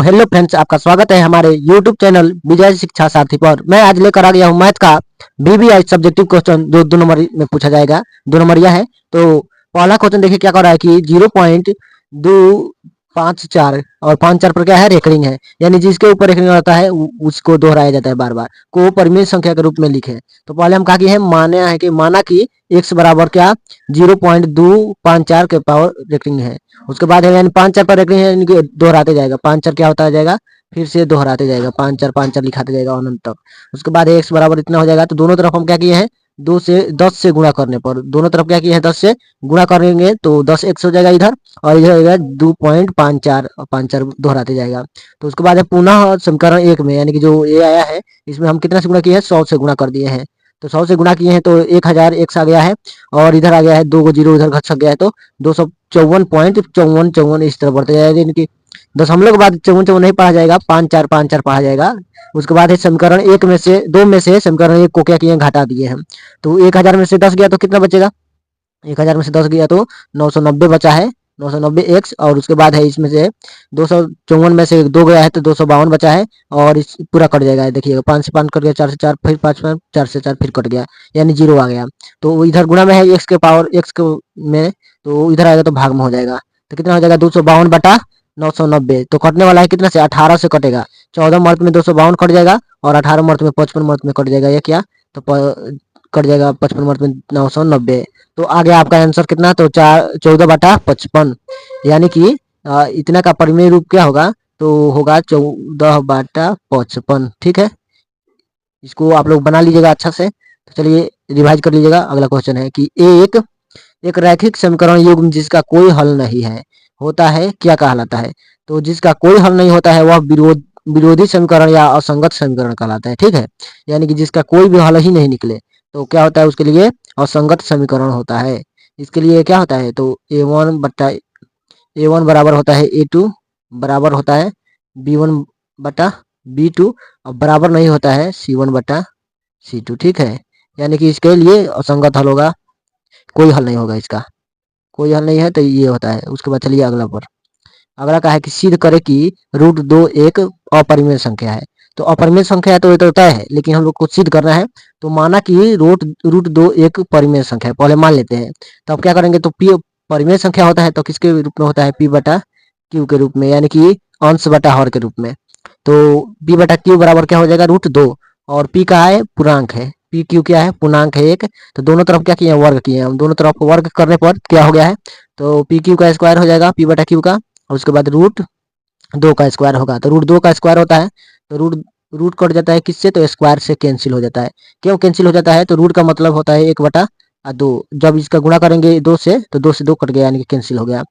Hello friends, आपका स्वागत है हमारे यूट्यूब चैनल विजय शिक्षा साथी पर। मैं आज लेकर आ गया हूँ मैथ का बीबीआई सब्जेक्टिव क्वेश्चन जो 2 नंबर में पूछा जाएगा। 2 नंबरिया है। तो पहला क्वेश्चन देखिए क्या कर रहा है कि 0.254 और 54 पर क्या है, रेकरिंग है, यानी जिसके ऊपर रेकरिंग होता है उसको दोहराया जाता है बार बार, को परिमेय संख्या के रूप में लिखे। तो पहले हम क्या किए हैं, माना कि x बराबर क्या 0.254 के पावर रेकरिंग है। उसके बाद है यानी 5 4 पर रेकरिंग है, यानी कि दोहराते जाएगा। 5 4 क्या होता जाएगा, फिर से दोहराते जाएगा। 5 4 लिखाते जाएगा अनंत तक। उसके बाद x बराबर इतना हो जाएगा। तो दोनों तरफ हम क्या किए हैं, 10 से गुणा करने पर दोनों तरफ क्या किए हैं, 10 से गुणा करेंगे तो 10 x हो जाएगा इधर, और इधर हो जाएगा 2.54 और 5 4 दोहराते जाएगा। तो उसके बाद है पुनः समीकरण 1 में, यानी कि जो ये आया है इसमें हम कितना से गुणा किए हैं, 100 से गुणा कर दिए हैं। तो 100 से गुणा किए हैं तो 1000 x आ गया है, और इधर आ गया है 2 जीरो इधर घट गया है, तो 254.5454 इस तरह बढ़ते जाएगा। यानी कि दशमलव के बाद 54 नहीं पढ़ा जाएगा, 5 4 पढ़ा जाएगा। उसके बाद है समीकरण 1 में से 2 में से समीकरण 1 को क्या किए, घटा दिए हम। तो 1000 में से 10 गया तो कितना बचेगा, 1000 में से 10 गया तो 990 बचा है, 990 x। और उसके बाद है इसमें से 254 में से 2 गया है तो 252 बचा है, और इस पूरा कट जाएगा। देखिएगा 5 से 5 कट गया, 4 से 4 फिर 5 4 से 4 फिर कट गया, यानी 0 आ गया। तो इधर गुणा में है x के पावर x के में, तो इधर आएगा तो भाग में हो जाएगा। तो कितना हो जाएगा, 252 बटा 990। तो कटने वाला है कितना से, 18 से कटेगा। 14 मर्त में 252 कट जाएगा, और 18 मर्त में 55 मर्त में कट जाएगा। ये क्या, तो कट जाएगा 55 मर्त में 990। तो आ गया आपका आंसर कितना, तो 14/55, यानी कि इतना का परिमेय रूप क्या होगा, तो होगा 14/55। ठीक है, इसको आप लोग बना लीजिएगा अच्छा से। तो चलिए रिवाइज कर लीजिएगा। अगला क्वेश्चन है कि एक रैखिक समीकरण युग्म जिसका कोई हल नहीं है होता है क्या कहलाता है। तो जिसका कोई हल नहीं होता है वह विरोधी समीकरण या असंगत समीकरण कहलाता है। ठीक है, यानी कि जिसका कोई भी हल ही नहीं निकले तो क्या होता है, उसके लिए असंगत समीकरण होता है। इसके लिए क्या होता है, तो a1 बराबर होता है a2 बराबर होता है b1/b2, और बराबर नहीं होता है c1/c2। ठीक है, यानी कि इसके लिए असंगत हल होगा, कोई हल नहीं होगा इसका, कोई हल नहीं है तो ये होता है। उसके बाद चलिए अगला का है कि सिद्ध करे कि √2 एक अपरिमेय संख्या है। तो अपरिमेय संख्या है तो ये तो तय है, लेकिन हम लोग को सिद्ध करना है। तो माना कि √2 एक परिमेय संख्या है, पहले मान लेते हैं। तो अब क्या करेंगे, तो p परिमेय संख्या होता है तो किसके रूप में होता है, p/q के रूप में, यानी कि अंश बटा हर के रूप में। तो p/q बराबर क्या हो जाएगा, √2, और p का है पूर्णांक है, pq क्या है, पूर्णांक है एक। तो दोनों तरफ क्या किए हैं, वर्ग किए हैं हम। दोनों तरफ वर्ग करने पर क्या हो गया है, तो pq का स्क्वायर हो जाएगा p/q का, और उसके बाद √2 का स्क्वायर होगा। तो √2 का स्क्वायर होता है तो रूट कट जाता है किससे, तो स्क्वायर से कैंसिल हो जाता है। क्यों कैंसिल हो जाता है, तो रूट का मतलब होता है 1/2। जब इसका गुणा करेंगे 2 से तो 2 से 2 कट गया, यानी कि कैंसिल हो गया।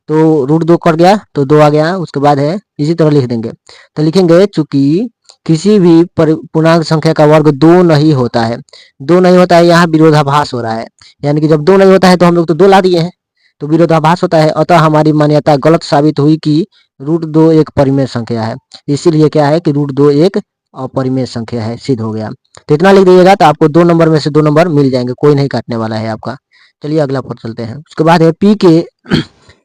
तो √2 कट गया तो 2 आ गया। उसके बाद है इसी तरह लिख देंगे। तो लिखेंगे चूंकि किसी भी पूर्णांक संख्या का वर्ग 2 नहीं होता है, 2 नहीं होता है, यहाँ विरोधाभास हो रहा है। यानी कि जब 2 नहीं होता है तो हम लोग तो 2 ला दिए हैं, तो विरोधाभास होता है। अतः हमारी मान्यता गलत साबित हुई कि √2 एक परिमेय संख्या है। इसीलिए क्या है कि √2 एक अपरिमेय संख्या है, सिद्ध हो गया। तो इतना लिख दीजिएगा तो आपको 2 नंबर में से 2 नंबर मिल जाएंगे, कोई नहीं काटने वाला है आपका। चलिए अगला पर चलते हैं। उसके बाद है p के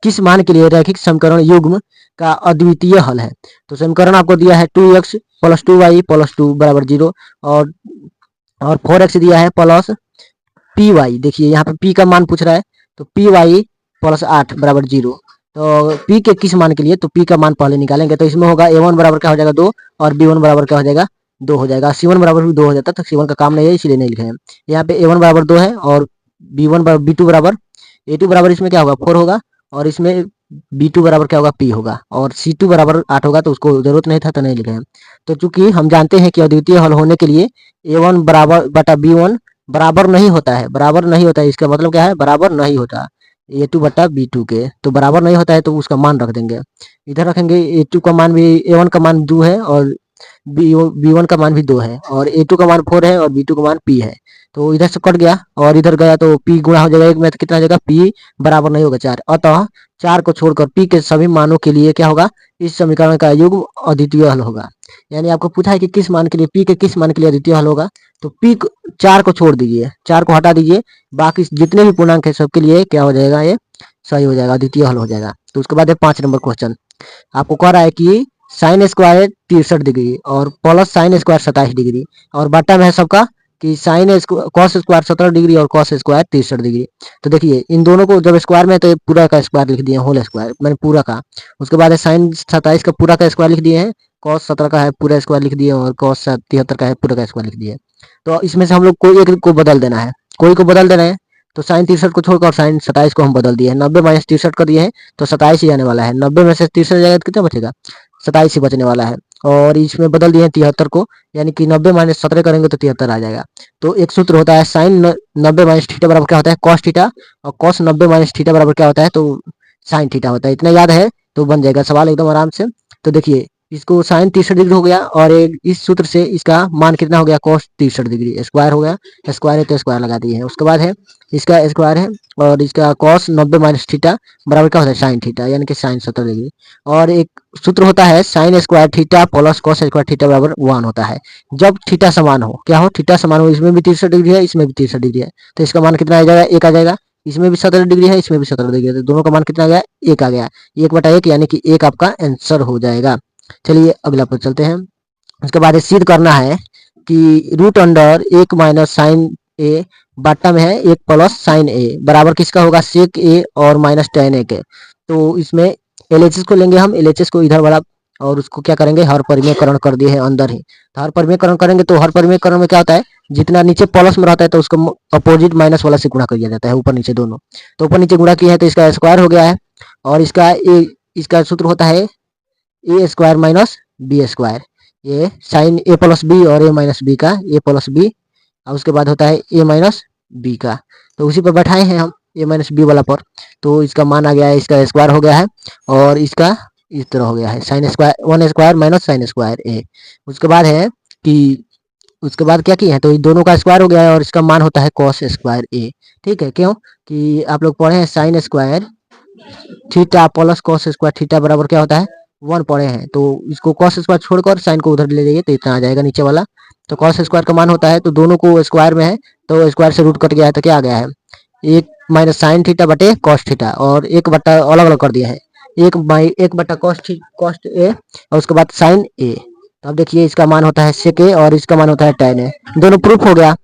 किस मान के लिए रैखिक समीकरण युग्म का अद्वितीय हल है। तो समीकरण आपको दिया है 2x + 2y + 2 = 0, और 4x दिया है प्लस py। देखिए यहाँ पे p का मान पूछ रहा है, तो py + 8 = 0। तो p के किस मान के लिए, तो p का मान पहले निकालेंगे। तो इसमें होगा a1 बराबर क्या हो जाएगा 2, और b1 बराबर क्या हो जाएगा 2 हो जाएगा। c1 बराबर भी 2 हो जाता है, तो c1 का काम नहीं है इसलिए नहीं लिखे हैं। यहाँ पे a1 बराबर 2 है, और b2 बराबर a2 बराबर इसमें क्या होगा 4 होगा, और इसमें b2 बराबर क्या होगा p होगा, और c2 बराबर 8 होगा, तो उसको जरूरत नहीं था तो नहीं लिखे हैं। तो चूंकि हम जानते हैं कि अद्वितीय हल होने के लिए a1 बराबर बटा b1 बराबर नहीं होता है, बराबर नहीं होता है, इसका मतलब क्या है, बराबर नहीं होता a2/b2 के। तो बराबर नहीं होता है तो उसका मान रख देंगे, इधर रखेंगे। a2 का मान भी, a1 का मान 2 है, और b1 का मान भी 2 है, और a2 का मान 4 है, और b2 का मान p है। तो इधर से कट गया और इधर गया तो p गुणा हो जाएगा एक में, तो कितना हो जाएगा, p बराबर नहीं होगा 4। अतः 4 को छोड़कर p के सभी मानों के लिए क्या होगा, इस समीकरण का युग्म अद्वितीय हल होगा। यानी आपको पूछा है कि किस मान के लिए, p के किस मान के लिए अद्वितीय हल होगा, तो p 4 को छोड़ दीजिए, 4 को हटा दीजिए, बाकी जितने भी पूर्णांक है सबके लिए क्या हो जाएगा, ये सही हो जाएगा, अद्वितीय हल हो जाएगा। तो उसके बाद है 5 नंबर क्वेश्चन। आपको कह रहा है कि साइन स्क्वायर 63 डिग्री और प्लस साइन स्क्वायर 27 डिग्री, और बट्टा में है सबका कि साइन कॉस स्क्वायर 17 डिग्री और कॉस स्क्वायर 63 डिग्री। तो देखिए इन दोनों को जब स्क्वायर में है तो ये पूरा का स्क्वायर लिख दिए होल स्क्वायर मैंने पूरा का। उसके बाद है साइन 27 का पूरा का स्क्वायर लिख दिए हैं, कॉस 17 का है पूरा स्क्वायर लिख दिए और कॉस 73 का है पूरा का स्क्वायर लिख दिए। तो इसमें से हम लोग कोई एक को बदल देना है, कोई को बदल देना है। तो साइन 63 को छोड़कर साइन 27 को हम बदल दिए हैं, 90 माइनस 63 कर दिए हैं तो 27 ही आने वाला है। 90 में से 63 जाएगा तो कितना बचेगा, 27 ही बचने वाला है। और इसमें बदल दिए हैं 73 को, यानी कि 90 माइनस 17 करेंगे तो 73 आ जाएगा। तो एक सूत्र होता है साइन 90 माइनस थीटा बराबर क्या होता है कॉस थीटा, और कॉस 90 माइनस थीटा बराबर क्या होता है तो साइन थीटा होता है। इतना याद है तो बन जाएगा सवाल एकदम आराम से। तो देखिए इसको साइन 63 डिग्री हो गया और एक इस सूत्र से इसका मान कितना हो गया कॉस 63 डिग्री, स्क्वायर हो गया, स्क्वायर है तो स्क्वायर लगा दिए हैं। उसके बाद है इसका स्क्वायर है और इसका कॉस 90 माइनस थीटा बराबर क्या होता है साइन थीटा, यानी कि साइन 70 डिग्री। और एक सूत्र होता है sine square theta plus cos square theta बराबर 1 होता है। जब थीटा समान हो, क्या हो थीटा समान हो, इसमें भी 63 डिग्री है इसमें भी 63 डिग्री है, तो इसका मान कितना आ जाएगा 1 आ जाएगा। इसमें भी 17 डिग्री है इसमें भी 17 डिग्री है, तो दोनों का मान कितना आ गया 1 आ गया। 1/1 यानी कि 1 आपका आंसर हो जाएगा। चलिए अगला पर चलते हैं। उसके बाद सिद्ध करना है कि रूट अंडर 1 माइनस साइन ए बट्टा में है 1 प्लस साइन ए बराबर किसका होगा सेक ए और माइनस टेन ए के। तो इसमें एलएचएस को लेंगे हम, एलएचएस को इधर वाला और उसको क्या करेंगे हर परिमेयकरण कर दिए हैं अंदर ही। तो हर परिमेयकरण करेंगे तो हर परिमेयकरण में क्या होता है जितना नीचे प्लस में रहता है तो उसको अपोजिट माइनस वाला से गुणा कर दिया जाता है ऊपर नीचे दोनों। तो ऊपर नीचे गुणा किया है तो इसका स्क्वायर हो गया है, और इसका सूत्र होता है ए स्क्वायर माइनस बी स्क्वायर। ये साइन ए प्लस बी और ए माइनस बी का ए प्लस बी, और उसके बाद होता है ए माइनस बी का। तो उसी पर बैठाए हैं हम ए माइनस बी वाला पर। तो इसका मान आ गया है, इसका स्क्वायर हो गया है और इसका इस तरह हो गया है sine square 1 square minus sine square A. उसके बाद है कि उसके बाद क्या किया है तो दोनों का स्क्वायर हो गया है और इसका मान होता है कॉस स्क्वायर ए। ठीक है, क्यों कि आप लोग पढ़े हैं sine square theta plus cos square theta बराबर क्या होता है 1 पढ़े हैं। तो इसको कॉस स्क्वायर छोड़कर साइन को उधर ले जाइए तो इतना आ जाएगा नीचे वाला। तो कॉस स्क्वायर का मान होता है तो दोनों को स्क्वायर में है तो स्क्वायर से रूट कट गया है तो क्या आ गया है 1 माइनस साइन थीटा बटे कॉस थीटा, और 1 बट्टा अलग अलग कर दिया है 1 बट्टा कॉस ए और उसके बाद साइन ए। तो अब देखिए इसका मान होता है सेक ए और इसका मान होता है टेन ए, दोनों प्रूफ हो गया।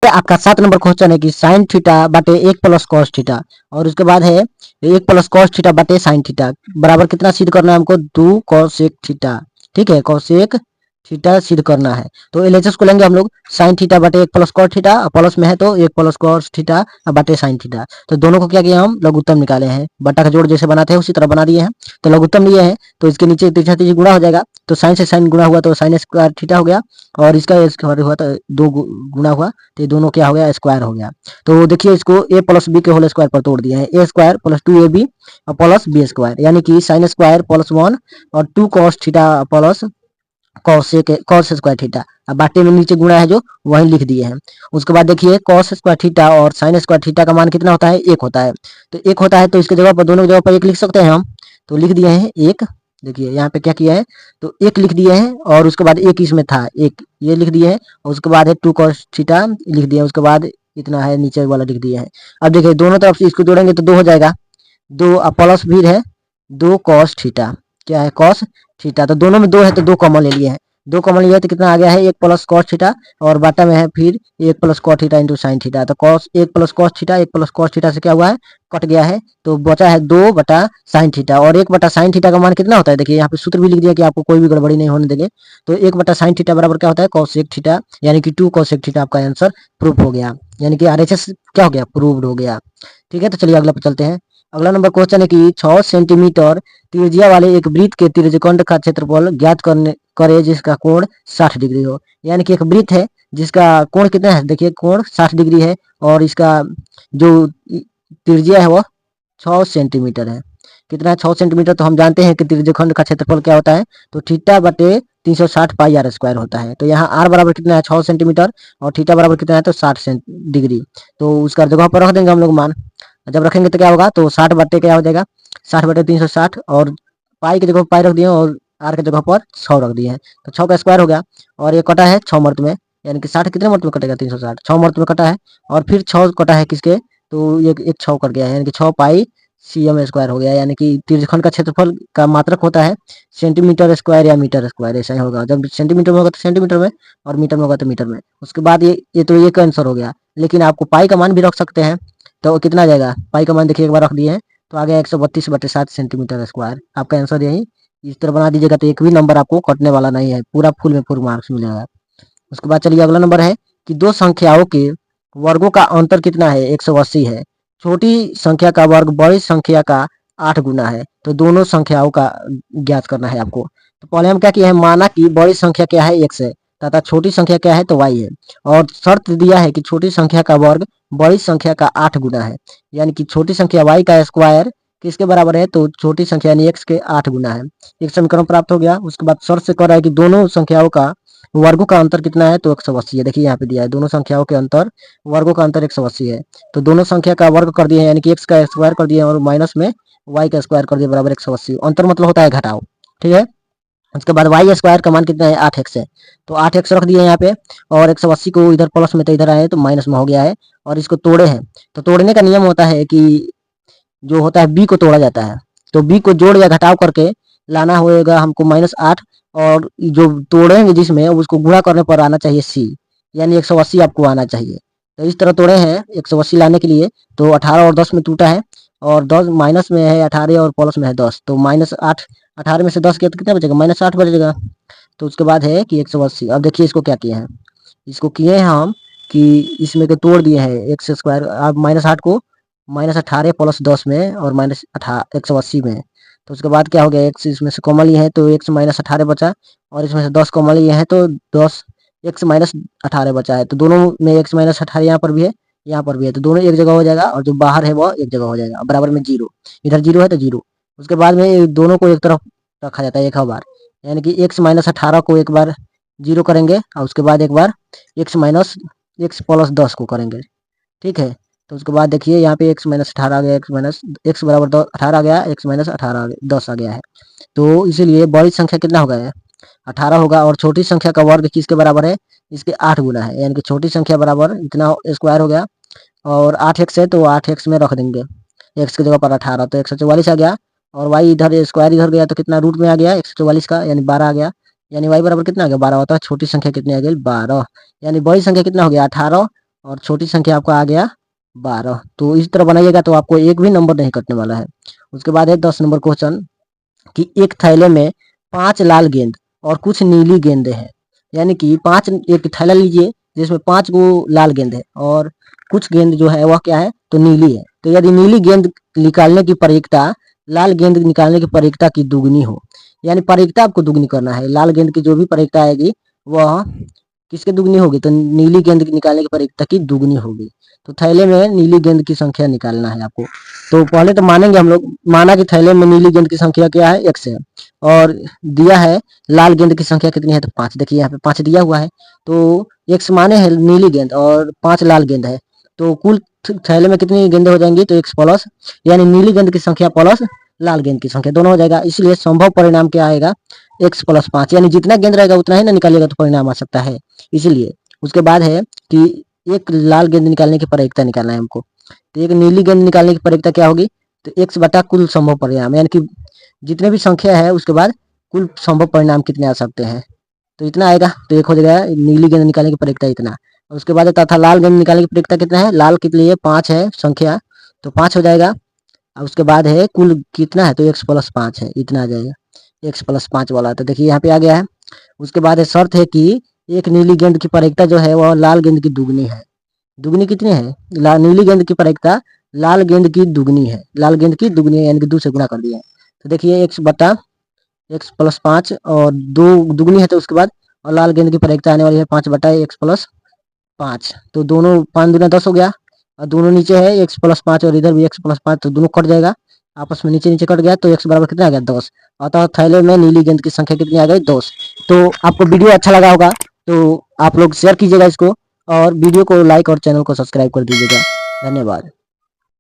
आपका 7 नंबर क्वेश्चन है कि साइन थीटा बटे 1 प्लस कॉस थीटा, और उसके बाद है 1 प्लस कॉस थीटा बटे साइन थीटा बराबर कितना सिद्ध करना है हमको 2 कॉसेक थीटा। ठीक है, कॉसेक थीटा सिद्ध करना है। तो एलएचएस को लेंगे हम लोग साइन थीटा बटे 1 प्लस कॉस थीटा, प्लस में है तो 1 प्लस कॉस थीटा बटे साइन थीटा। तो दोनों को क्या किया हम लघुत्तम निकाले हैं, बट्टा का जोड़ जैसे बनाते हैं उसी तरह बना दिए हैं। तो लघुत्तम लिए हैं तो इसके नीचे तीसरा तीसरी गुणा हो जाएगा, तो साइन से साइन गुणा हुआ तो साइन स्क्वायर थीटा हो गया, और इसका स्क्वायर हुआ तो 2 गुणा हुआ तो ये दोनों क्या हो गया स्क्वायर हो गया। तो देखिए इसको ए प्लस बी के होल स्क्वायर पर तोड़ दिए हैं, ए स्क्वायर प्लस 2ab और प्लस बी स्क्वायर, यानी कि साइन स्क्वायर प्लस 1 और 2 cos theta plus cos square theta. अब बाटे में नीचे गुणा है जो वही लिख दिए हैं। उसके बाद देखिए कॉस स्क्वायर थीटा और साइन स्क्वायर थीटा का मान कितना होता है 1 होता है। तो 1 होता है तो इसके जगह पर दोनों जगह पर 1 लिख सकते हैं हम, तो लिख दिए हैं 1। देखिए यहाँ पे क्या किया है तो 1 लिख दिए हैं और उसके बाद 1 इसमें था 1 ये लिख दिए हैं, और उसके बाद है 2 कॉस थीटा लिख दिए, उसके बाद इतना है नीचे वाला लिख दिए हैं। अब देखिए दोनों तरफ से इसको जोड़ेंगे तो 2 हो जाएगा, 2 प्लस भी है 2 कॉस थीटा, क्या है कॉस थीटा। तो दोनों में 2 है तो 2 कॉमन ले लिए हैं, 2 कॉमन लिया तो कितना आ गया है 1 प्लस कॉस थीटा, और बाटा में है फिर 1 plus cos theta into sine theta. तो cos 1 plus cos theta 1 plus cos theta से क्या हुआ है कट गया है, तो बचा है 2 बटा साइन थीटा, और 1 बटा साइन थीटा का मान कितना होता है देखिए यहाँ पे सूत्र भी लिख दिया कि आपको कोई भी गड़बड़ी नहीं होने देंगे। तो 1 बटा साइन थीटा बराबर क्या होता है कॉसेक थीटा, यानी कि 2 कॉसेक थीटा आपका आंसर प्रूफ हो गया, यानी कि आरएचएस क्या हो गया प्रूव्ड हो गया। ठीक है, तो चलिए अगला पे चलते हैं। अगला नंबर क्वेश्चन है कि 6 सेंटीमीटर त्रिज्या वाले एक वृत्त के त्रिज्यखंड का क्षेत्रफल ज्ञात करे जिसका कोण 60 डिग्री हो। यानी कि एक वृत्त है जिसका कोण कितना है देखिए कोण 60 डिग्री है और इसका जो त्रिज्या है वो 6 सेंटीमीटर है। कितना है 6 सेंटीमीटर, तो हम जानते हैं कि त्रिज्यखंड का क्षेत्रफल क्या होता है तो थीटा बटे 360 पाई आर स्क्वायर होता है। तो यहाँ आर बराबर कितना है 6 सेंटीमीटर और थीटा बराबर कितना है तो 60 डिग्री। तो उसका जगह पर रख देंगे हम लोग मान, जब रखेंगे तो क्या होगा तो 60 बट्टे क्या हो जाएगा 60 बटे 360, और पाई की जगह पाई रख दिए और आर की जगह पर 6 रख दिए हैं, तो 6 का स्क्वायर हो गया। और ये कटा है 6 मर्त में, यानी कि 60 कितने मर्त में कटेगा 360 6 मर्त में कटा है, और फिर 6 कटा है किसके तो ये एक 6 कर गया है, यानी कि 6 पाई cm स्क्वायर हो गया, यानी कि त्रिज्यखंड का क्षेत्रफल का मात्रक होता है सेंटीमीटर स्क्वायर या मीटर स्क्वायर, ऐसा ही होगा। जब सेंटीमीटर में होगा तो सेंटीमीटर में, और मीटर में होगा तो मीटर में। उसके बाद ये तो ये का आंसर हो गया, लेकिन आपको पाई का मान भी रख सकते हैं। तो कितना आ जाएगा, पाई का मान देखिए एक बार रख दिए हैं तो आ गया 132/7 सेंटीमीटर स्क्वायर। आपका आंसर यही इस तरह बना दीजिएगा तो एक भी नंबर आपको कटने वाला नहीं है, पूरा फुल में फुल मार्क्स मिलेगा। उसके बाद चलिए अगला नंबर है कि दो संख्याओं के वर्गों का अंतर कितना है, 180 है। छोटी संख्या का वर्ग बड़ी संख्या का 8 गुना है, तो दोनों संख्याओं का ज्ञात करना है आपको। तो पहले हम क्या किया है, माना कि बड़ी संख्या क्या है, x है, तथा छोटी संख्या क्या है तो y है, और शर्त दिया है कि छोटी संख्या का वर्ग बड़ी संख्या का 8 गुना है, यानी कि छोटी संख्या y का स्क्वायर किसके बराबर है, तो छोटी संख्या यानी x के 8 गुना है। एक समीकरण प्राप्त हो गया। उसके बाद शर्त से कह रहा है कि दोनों संख्याओं का वर्गों का अंतर कितना है, तो 180 है। देखिए यहाँ पे दिया है दोनों संख्याओं के अंतर, वर्गों का अंतर 180 है। तो दोनों संख्या का वर्ग कर दिए हैं, यानी कि x का स्क्वायर कर दिए और माइनस में y का स्क्वायर कर दिए बराबर 180। अंतर मतलब होता है घटाव, ठीक है। उसके बाद y स्क्वायर का मान कितना है, 8x है, तो 8x रख दिए यहाँ पे, और 180 को इधर प्लस में तो इधर आए तो माइनस में हो गया है, और इसको तोड़े हैं। तो तोड़ने का नियम होता है कि जो होता है b को तोड़ा जाता है, तो b को जोड़ या घटाव करके लाना होगा हमको -8, और जो तोड़ेंगे जिसमें उसको गुणा करने पर आना चाहिए c, यानी 180 आपको आना चाहिए। तो इस तरह तोड़े हैं 180 लाने के लिए, तो 18 और 10 में टूटा है, और 10 माइनस में है 18 और प्लस में है 10, तो -8, 18 में से 10 किया तो कितना बचेगा, -8 बचेगा। तो उसके बाद है कि 180। अब देखिए इसको क्या किए हैं, इसको किए हैं हम कि इसमें को तोड़ दिए हैं एक्स स्क्वायर, अब -8 को -18 प्लस 10 में और -180 में। तो उसके बाद क्या हो गया, एक्स इसमें से कॉमन लिए हैं तो एक्स -18 बचा, और इसमें से 10 कॉमन लिए हैं तो 10 एक्स -18 बचा है। तो दोनों में एक्स -18 यहाँ पर भी है, यहाँ पर भी है, तो दोनों एक जगह हो जाएगा, और जो बाहर है वो एक जगह हो जाएगा, बराबर में 0, इधर 0 है तो 0। उसके बाद में दोनों को एक तरफ रखा जाता है एक बार, यानी कि एक्स -18 को एक बार 0 करेंगे, और उसके बाद एक बार एक्स प्लस 10 को करेंगे, ठीक है। तो उसके बाद देखिए यहाँ पे x -18 आ गया, x बराबर 18 आ गया, x -18 10 आ गया है। तो इसीलिए बड़ी संख्या कितना होगा, 18 होगा, और छोटी संख्या का वर्ग किसके बराबर है, इसके 8 गुना है, यानी कि छोटी संख्या बराबर इतना स्क्वायर हो गया, और 8x है तो 8x में रख देंगे x की जगह पर 18, तो 144 आ गया, और y इधर स्क्वायर इधर गया तो कितना रूट में आ गया 144 का, यानी 12 आ गया, यानी y बराबर कितना आ गया 12 होता है। छोटी संख्या कितनी आ गई 12, यानी बड़ी संख्या कितना हो गया 18, और छोटी संख्या आपका आ गया 12। तो इस तरह बनाइएगा तो आपको एक भी नंबर नहीं कटने वाला है। उसके बाद है 10 नंबर क्वेश्चन कि एक थैले में 5 लाल गेंद और कुछ नीली गेंदें हैं, यानी कि एक थैला लीजिए जिसमें 5 गो लाल गेंद है और कुछ गेंद जो है वह क्या है तो नीली है। तो यदि नीली गेंद निकालने की प्रयोगिता लाल गेंद निकालने की प्रयोगिता की दुगनी हो, यानी प्रयोगिता आपको दुगनी करना है, लाल गेंद की जो भी प्रयोगिता आएगी वह किसके दुगनी होगी, तो नीली गेंद निकालने की प्रयोगिता की दुगनी होगी। तो थैले में नीली गेंद की संख्या निकालना है आपको। तो पहले तो मानेंगे हम लोग, माना कि थैले में नीली गेंद की संख्या क्या है, x है, और दिया है लाल गेंद की संख्या कितनी है तो 5। देखिए यहाँ पे 5 दिया हुआ है, तो x माने है नीली गेंद और 5 लाल गेंद है, तो कुल थैले में कितनी गेंदें हो जाएंगी, तो x प्लस, यानी नीली गेंद की संख्या प्लस लाल गेंद की संख्या दोनों हो जाएगा। इसलिए संभव परिणाम क्या आएगा, x प्लस 5, यानी जितना गेंद रहेगा उतना ही ना निकालिएगा तो परिणाम आ सकता है, इसलिए। उसके बाद है कि एक लाल गेंद निकालने की प्रयोगिता निकालना है हमको, तो एक नीली गेंद निकालने की प्रयोगिता क्या होगी, तो x बटा कुल संभव परिणाम, यानी कि जितने भी संख्या है उसके बाद कुल संभव परिणाम कितने आ सकते हैं, तो इतना आएगा। तो एक हो जाएगा नीली गेंद निकालने की प्रयोगिता इतना। उसके बाद तथा लाल गेंद निकालने की प्रयोगिता कितना है, लाल के लिए 5 है संख्या, तो 5 हो जाएगा। और उसके बाद है कुल कितना है, तो x प्लस 5 है, इतना आ जाएगा x प्लस 5 वाला। तो देखिए यहाँ पे आ गया है। उसके बाद है शर्त है कि एक नीली गेंद की प्रयोगिता जो है वह लाल गेंद की दुगनी है। दुगनी कितनी है, नीली गेंद की प्रयोगिता लाल गेंद की दुगनी है, लाल गेंद की दुगनी है, यानी कि 2 से गुणा कर दिया है। तो देखिए x बटा x प्लस 5 और 2 दुगनी है, तो उसके बाद और लाल गेंद की प्रयोगिता आने वाली है 5 बटा x प्लस 5। तो दोनों 5 दूना 10 हो गया, और दोनों नीचे है x प्लस 5 और इधर भी x प्लस 5, तो दोनों कट जाएगा आपस में, नीचे नीचे कट गया, तो x बराबर कितना आ गया 10। अतः थैले में नीली गेंद की संख्या कितनी आ गई 10। तो आपको वीडियो अच्छा लगा होगा तो आप लोग शेयर कीजिएगा इसको, और वीडियो को लाइक और चैनल को सब्सक्राइब कर दीजिएगा। धन्यवाद।